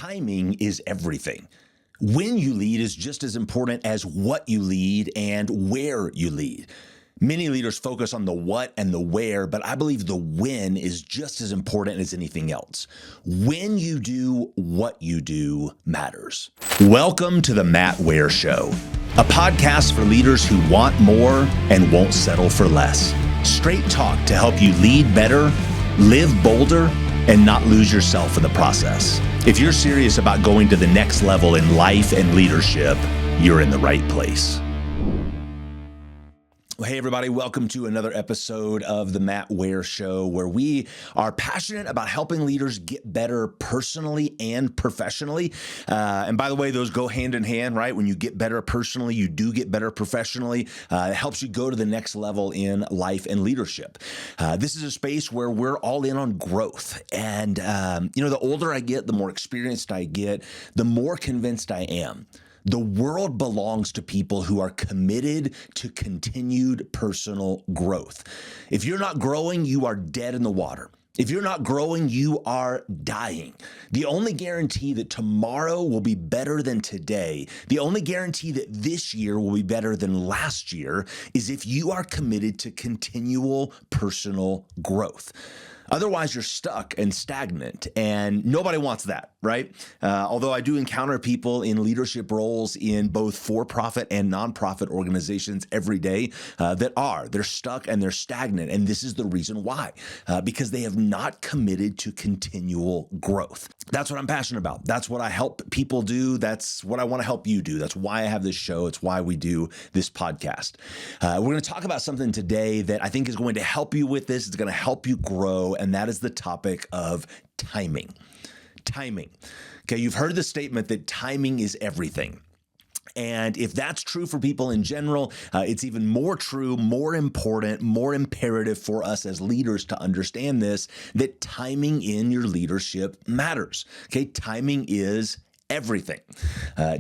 timing is everything. When you lead is just as important as what you lead and where you lead. Many leaders focus on the what and the where, but I believe the when is just as important as anything else. When you do what you do matters. Welcome to the Ware Show, a podcast for leaders who want more and won't settle for less. Straight talk to help you lead better, live bolder, and not lose yourself in the process. If you're serious about going to the next level in life and leadership, you're in the right place. Hey everybody, welcome to another episode of the Ware Show, where we are passionate about helping leaders get better personally and professionally. And by the way, those go hand in hand, right? When you get better personally, you do get better professionally. It helps you go to the next level in life and leadership. This is a space where we're all in on growth. And, the older I get, the more experienced I get, the more convinced I am. The world belongs to people who are committed to continued personal growth. If you're not growing, you are dead in the water. If you're not growing, you are dying. The only guarantee that tomorrow will be better than today, the only guarantee that this year will be better than last year, is if you are committed to continual personal growth. Otherwise, you're stuck and stagnant, and nobody wants that, right? Although I do encounter people in leadership roles in both for-profit and nonprofit organizations every day they're stuck and they're stagnant, and this is the reason why, because they have not committed to continual growth. That's what I'm passionate about. That's what I help people do. That's what I want to help you do. That's why I have this show. It's why we do this podcast. We're going to talk about something today that I think is going to help you with this. It's going to help you grow, and that is the topic of timing. Timing. Okay, you've heard the statement that timing is everything. And if that's true for people in general, it's even more true, more important, more imperative for us as leaders to understand this, that timing in your leadership matters. Okay, timing is everything.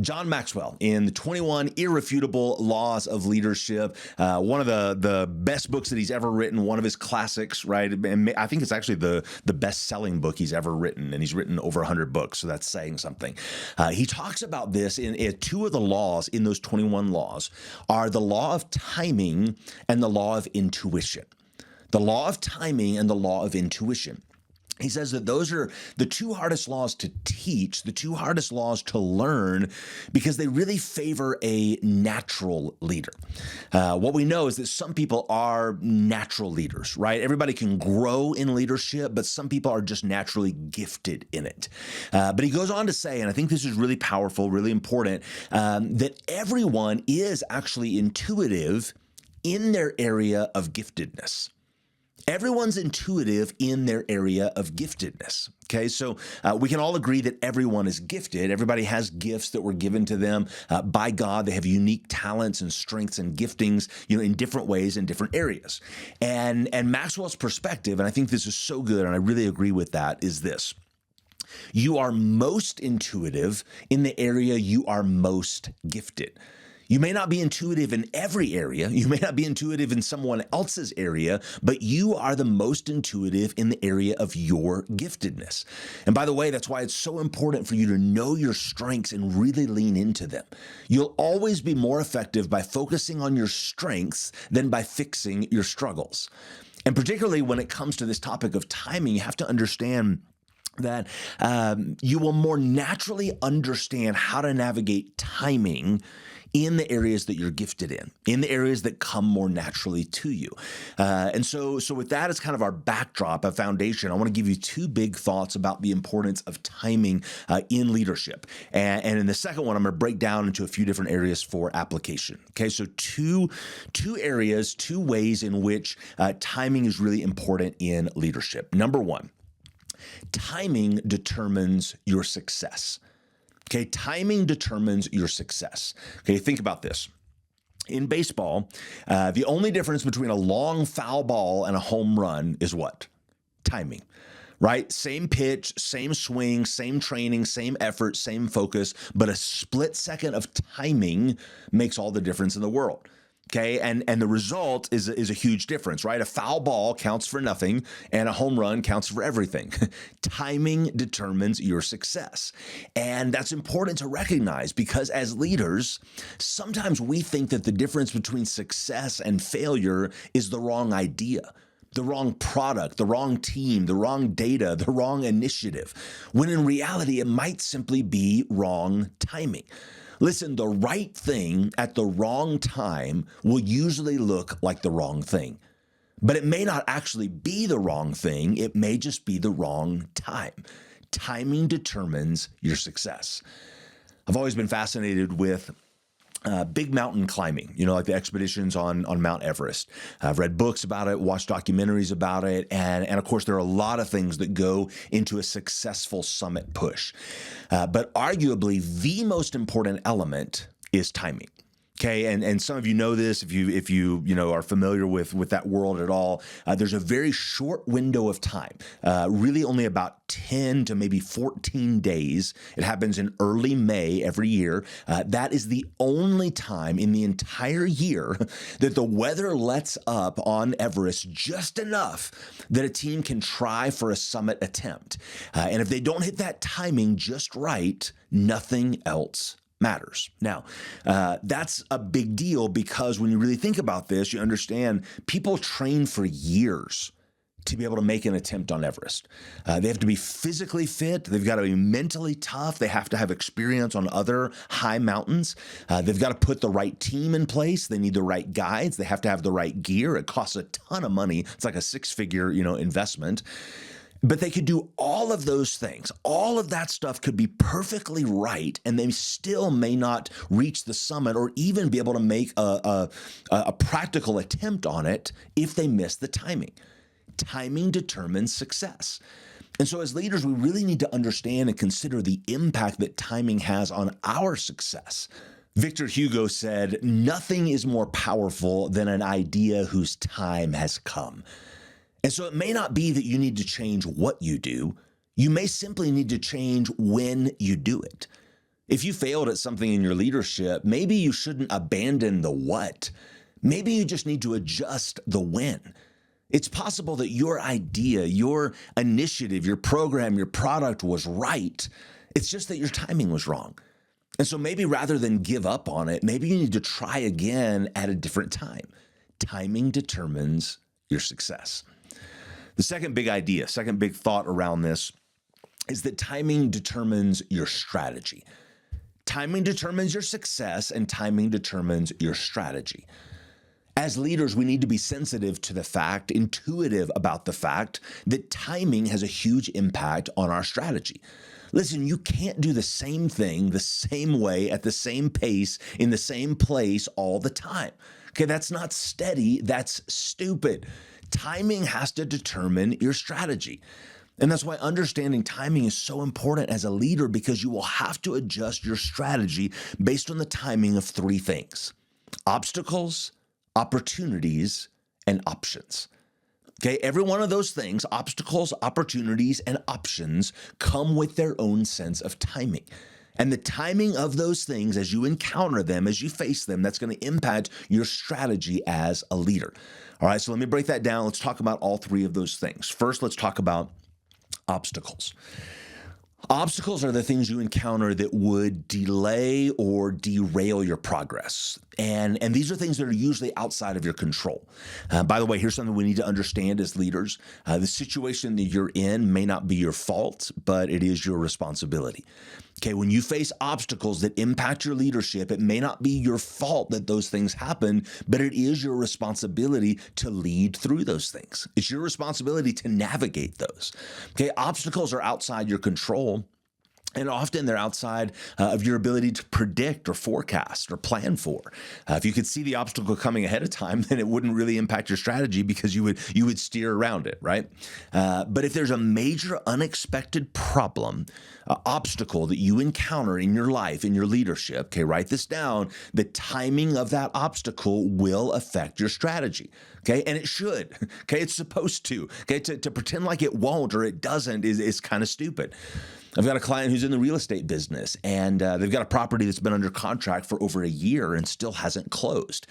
John Maxwell, in the 21 Irrefutable Laws of Leadership, one of the best books that he's ever written, one of his classics, right? And I think it's actually the best-selling book he's ever written, and he's written over 100 books, so that's saying something. He talks about this in two of the laws in those 21 laws are the law of timing and the law of intuition. The law of timing and the law of intuition. He says that those are the two hardest laws to teach, the two hardest laws to learn, because they really favor a natural leader. What we know is that some people are natural leaders, right? Everybody can grow in leadership, but some people are just naturally gifted in it. But he goes on to say, and I think this is really powerful, really important, that everyone is actually intuitive in their area of giftedness. Everyone's intuitive in their area of giftedness. Okay, so we can all agree that everyone is gifted. Everybody has gifts that were given to them by God. They have unique talents and strengths and giftings, in different ways in different areas. And Maxwell's perspective, and I think this is so good, and I really agree with that, is this: you are most intuitive in the area you are most gifted. You may not be intuitive in every area. You may not be intuitive in someone else's area, but you are the most intuitive in the area of your giftedness. And by the way, that's why it's so important for you to know your strengths and really lean into them. You'll always be more effective by focusing on your strengths than by fixing your struggles. And particularly when it comes to this topic of timing, you have to understand that you will more naturally understand how to navigate timing in the areas that you're gifted in the areas that come more naturally to you. And so with that as kind of our backdrop, a foundation, I want to give you two big thoughts about the importance of timing in leadership. And in the second one, I'm going to break down into a few different areas for application. Okay, so two areas, two ways in which timing is really important in leadership. Number one, timing determines your success. Okay, timing determines your success. Okay, think about this. In baseball, the only difference between a long foul ball and a home run is what? Timing, right? Same pitch, same swing, same training, same effort, same focus, but a split second of timing makes all the difference in the world. Okay, and the result is a huge difference, right? A foul ball counts for nothing, and a home run counts for everything. Timing determines your success, and that's important to recognize because as leaders, sometimes we think that the difference between success and failure is the wrong idea, the wrong product, the wrong team, the wrong data, the wrong initiative, when in reality, it might simply be wrong timing. Listen, the right thing at the wrong time will usually look like the wrong thing, but it may not actually be the wrong thing. It may just be the wrong time. Timing determines your success. I've always been fascinated with big mountain climbing, like the expeditions on Mount Everest. I've read books about it, watched documentaries about it, and of course, there are a lot of things that go into a successful summit push. But arguably, the most important element is timing. Okay, and some of you know this if you are familiar with that world at all. There's a very short window of time, really only about 10 to maybe 14 days. It happens in early May every year. That is the only time in the entire year that the weather lets up on Everest just enough that a team can try for a summit attempt. And if they don't hit that timing just right, nothing else matters. Now, that's a big deal because when you really think about this, you understand people train for years to be able to make an attempt on Everest. They have to be physically fit. They've got to be mentally tough. They have to have experience on other high mountains. They've got to put the right team in place. They need the right guides. They have to have the right gear. It costs a ton of money. It's like a six-figure, investment. But they could do all of those things. All of that stuff could be perfectly right, and they still may not reach the summit or even be able to make a practical attempt on it if they miss the timing. Timing determines success. And so as leaders, we really need to understand and consider the impact that timing has on our success. Victor Hugo said, "Nothing is more powerful than an idea whose time has come." And so it may not be that you need to change what you do. You may simply need to change when you do it. If you failed at something in your leadership, maybe you shouldn't abandon the what. Maybe you just need to adjust the when. It's possible that your idea, your initiative, your program, your product was right. It's just that your timing was wrong. And so maybe rather than give up on it, maybe you need to try again at a different time. Timing determines your success. The second big thought around this is that timing determines your strategy. Timing determines your success, and timing determines your strategy. As leaders, we need to be sensitive to the fact, intuitive about the fact that timing has a huge impact on our strategy. Listen, you can't do the same thing the same way at the same pace in the same place all the time. Okay, that's not steady, that's stupid. Timing has to determine your strategy. And that's why understanding timing is so important as a leader, because you will have to adjust your strategy based on the timing of three things: obstacles, opportunities, and options. Okay, every one of those things, obstacles, opportunities, and options, come with their own sense of timing. And the timing of those things, as you encounter them, as you face them, that's going to impact your strategy as a leader. All right, so let me break that down. Let's talk about all three of those things. First, let's talk about obstacles. Obstacles are the things you encounter that would delay or derail your progress. And these are things that are usually outside of your control. By the way, here's something we need to understand as leaders. The situation that you're in may not be your fault, but it is your responsibility. Okay, when you face obstacles that impact your leadership, it may not be your fault that those things happen, but it is your responsibility to lead through those things. It's your responsibility to navigate those. Okay, obstacles are outside your control. And often they're outside of your ability to predict or forecast or plan for. If you could see the obstacle coming ahead of time, then it wouldn't really impact your strategy because you would steer around it, right? But if there's a major unexpected problem, obstacle that you encounter in your life, in your leadership, okay, write this down. The timing of that obstacle will affect your strategy. Okay, and it should. Okay, it's supposed to. Okay, to pretend like it won't or it doesn't is kind of stupid. I've got a client who's in the real estate business, and they've got a property that's been under contract for over a year and still hasn't closed.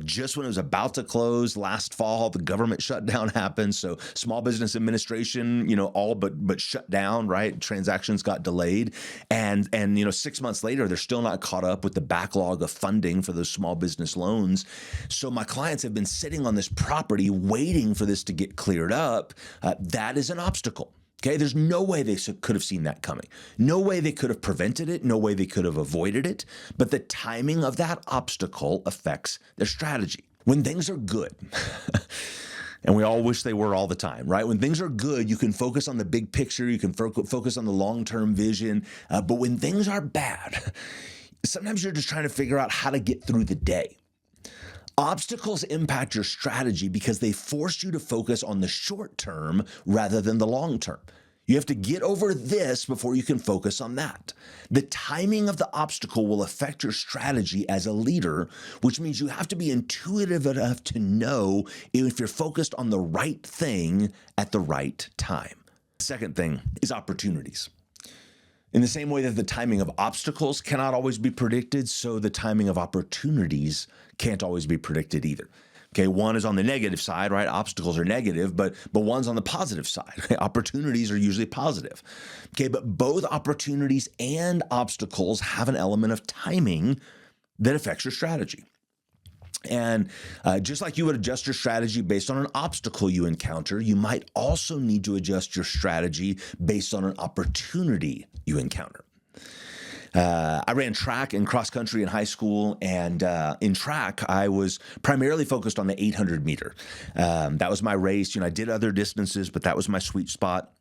Just when it was about to close last fall, the government shutdown happened. So small business administration, all but shut down, right? Transactions got delayed. And 6 months later, they're still not caught up with the backlog of funding for those small business loans. So my clients have been sitting on this property waiting for this to get cleared up. That is an obstacle. Okay, there's no way they could have seen that coming. No way they could have prevented it. No way they could have avoided it. But the timing of that obstacle affects their strategy. When things are good, and we all wish they were all the time, right? When things are good, you can focus on the big picture. You can focus on the long-term vision. But when things are bad, sometimes you're just trying to figure out how to get through the day. Obstacles impact your strategy because they force you to focus on the short term rather than the long term. You have to get over this before you can focus on that. The timing of the obstacle will affect your strategy as a leader, which means you have to be intuitive enough to know if you're focused on the right thing at the right time. The second thing is opportunities. In the same way that the timing of obstacles cannot always be predicted, so the timing of opportunities can't always be predicted either. Okay, one is on the negative side, right? Obstacles are negative, but one's on the positive side. Okay? Opportunities are usually positive. Okay, but both opportunities and obstacles have an element of timing that affects your strategy. And just like you would adjust your strategy based on an obstacle you encounter, you might also need to adjust your strategy based on an opportunity you encounter. I ran track and cross country in high school, and in track, I was primarily focused on the 800 meter. That was my race. I did other distances, but that was my sweet spot.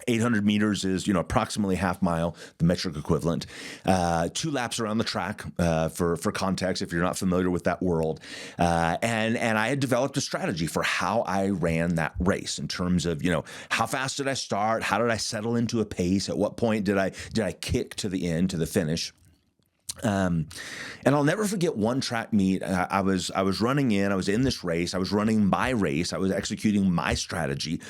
800 meters is, approximately half mile, the metric equivalent. 2 laps around the track, for context, if you're not familiar with that world. And I had developed a strategy for how I ran that race in terms of, how fast did I start? How did I settle into a pace? At what point did I kick to the end, to the finish? And I'll never forget one track meet. I was running I was in this race. I was running my race. I was executing my strategy.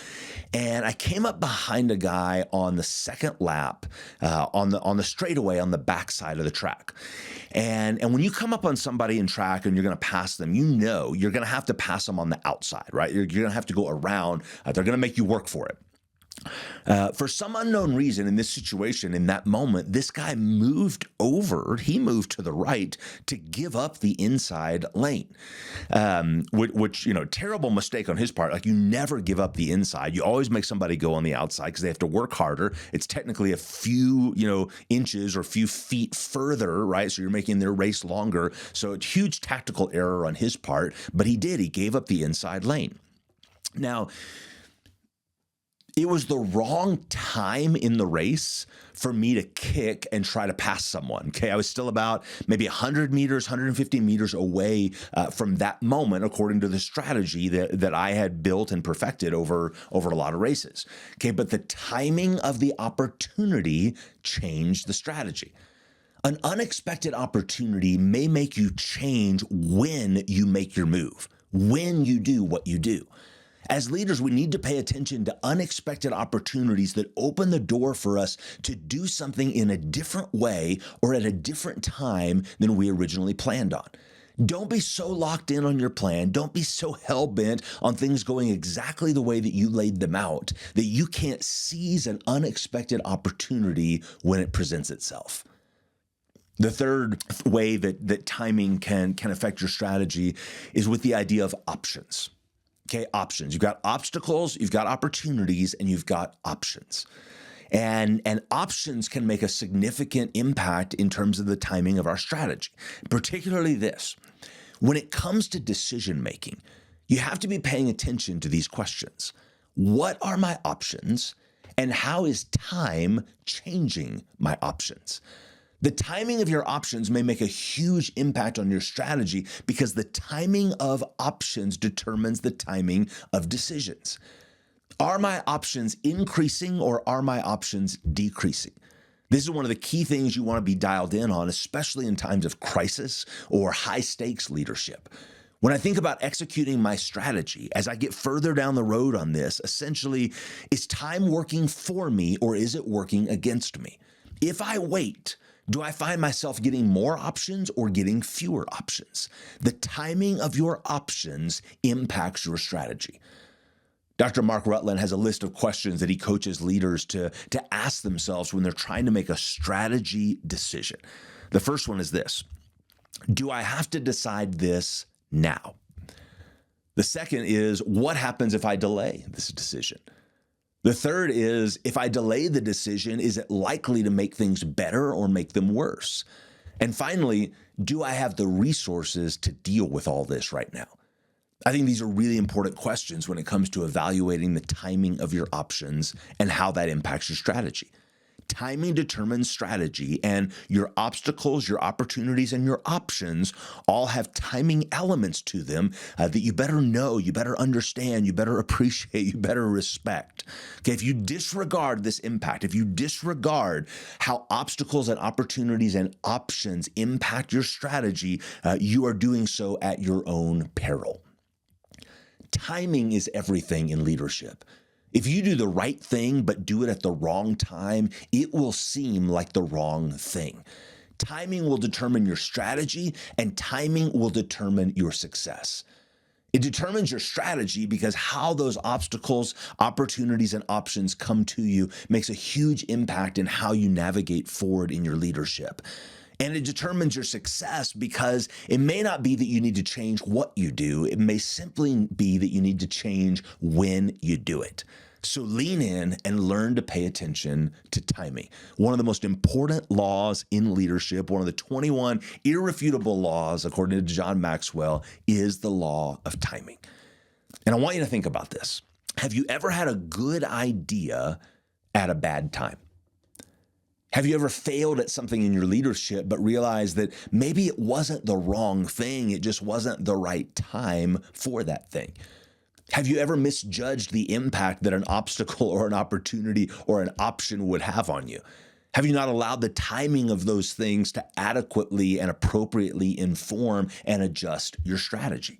And I came up behind a guy on the second lap, on the straightaway on the backside of the track. And when you come up on somebody in track and you're going to pass them, you're going to have to pass them on the outside, right? You're going to have to go around. They're going to make you work for it. For some unknown reason in this situation, in that moment, this guy moved over. He moved to the right to give up the inside lane, which terrible mistake on his part. Like, you never give up the inside. You always make somebody go on the outside because they have to work harder. It's technically a few, inches or a few feet further, right? So you're making their race longer. So it's huge tactical error on his part, but he gave up the inside lane. Now, it was the wrong time in the race for me to kick and try to pass someone. Okay, I was still about maybe 100 meters, 150 meters away from that moment, according to the strategy that I had built and perfected over a lot of races. Okay, but the timing of the opportunity changed the strategy. An unexpected opportunity may make you change when you make your move, when you do what you do. As leaders, we need to pay attention to unexpected opportunities that open the door for us to do something in a different way or at a different time than we originally planned on. Don't be so locked in on your plan. Don't be so hell-bent on things going exactly the way that you laid them out that you can't seize an unexpected opportunity when it presents itself. The third way that timing can affect your strategy is with the idea of options. Okay, options. You've got obstacles, you've got opportunities, and you've got options. And options can make a significant impact in terms of the timing of our strategy, particularly this. When it comes to decision making, you have to be paying attention to these questions. What are my options, and how is time changing my options? The timing of your options may make a huge impact on your strategy because the timing of options determines the timing of decisions. Are my options increasing or are my options decreasing? This is one of the key things you want to be dialed in on, especially in times of crisis or high stakes leadership. When I think about executing my strategy, as I get further down the road on this, essentially, is time working for me or is it working against me? If I wait, do I find myself getting more options or getting fewer options? The timing of your options impacts your strategy. Dr. Mark Rutland has a list of questions that he coaches leaders to ask themselves when they're trying to make a strategy decision. The first one is this: do I have to decide this now? The second is, what happens if I delay this decision? The third is, if I delay the decision, is it likely to make things better or make them worse? And finally, do I have the resources to deal with all this right now? I think these are really important questions when it comes to evaluating the timing of your options and how that impacts your strategy. Timing determines strategy, and your obstacles, your opportunities, and your options all have timing elements to them that you better know, you better understand, you better appreciate, you better respect. Okay, if you disregard this impact, if you disregard how obstacles and opportunities and options impact your strategy, you are doing so at your own peril. Timing is everything in leadership. If you do the right thing but do it at the wrong time, it will seem like the wrong thing. Timing will determine your strategy, and timing will determine your success. It determines your strategy because how those obstacles, opportunities, and options come to you makes a huge impact in how you navigate forward in your leadership. And it determines your success because it may not be that you need to change what you do. It may simply be that you need to change when you do it. So lean in and learn to pay attention to timing. One of the most important laws in leadership, one of the 21 irrefutable laws, according to John Maxwell, is the law of timing. And I want you to think about this. Have you ever had a good idea at a bad time? Have you ever failed at something in your leadership but realized that maybe it wasn't the wrong thing, it just wasn't the right time for that thing? Have you ever misjudged the impact that an obstacle or an opportunity or an option would have on you? Have you not allowed the timing of those things to adequately and appropriately inform and adjust your strategy?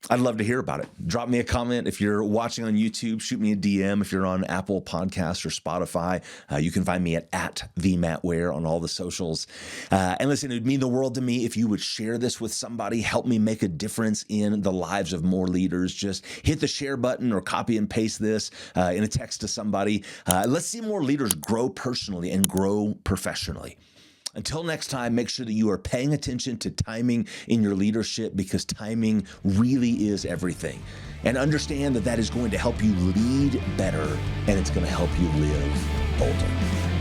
I'd love to hear about it. Drop me a comment. If you're watching on YouTube, shoot me a DM. If you're on Apple Podcasts or Spotify, you can find me at the Matt Ware on all the socials. And listen, it would mean the world to me if you would share this with somebody, help me make a difference in the lives of more leaders. Just hit the share button or copy and paste this in a text to somebody. Let's see more leaders grow personally and grow professionally. Until next time, make sure that you are paying attention to timing in your leadership because timing really is everything. And understand that that is going to help you lead better and it's going to help you live bolder.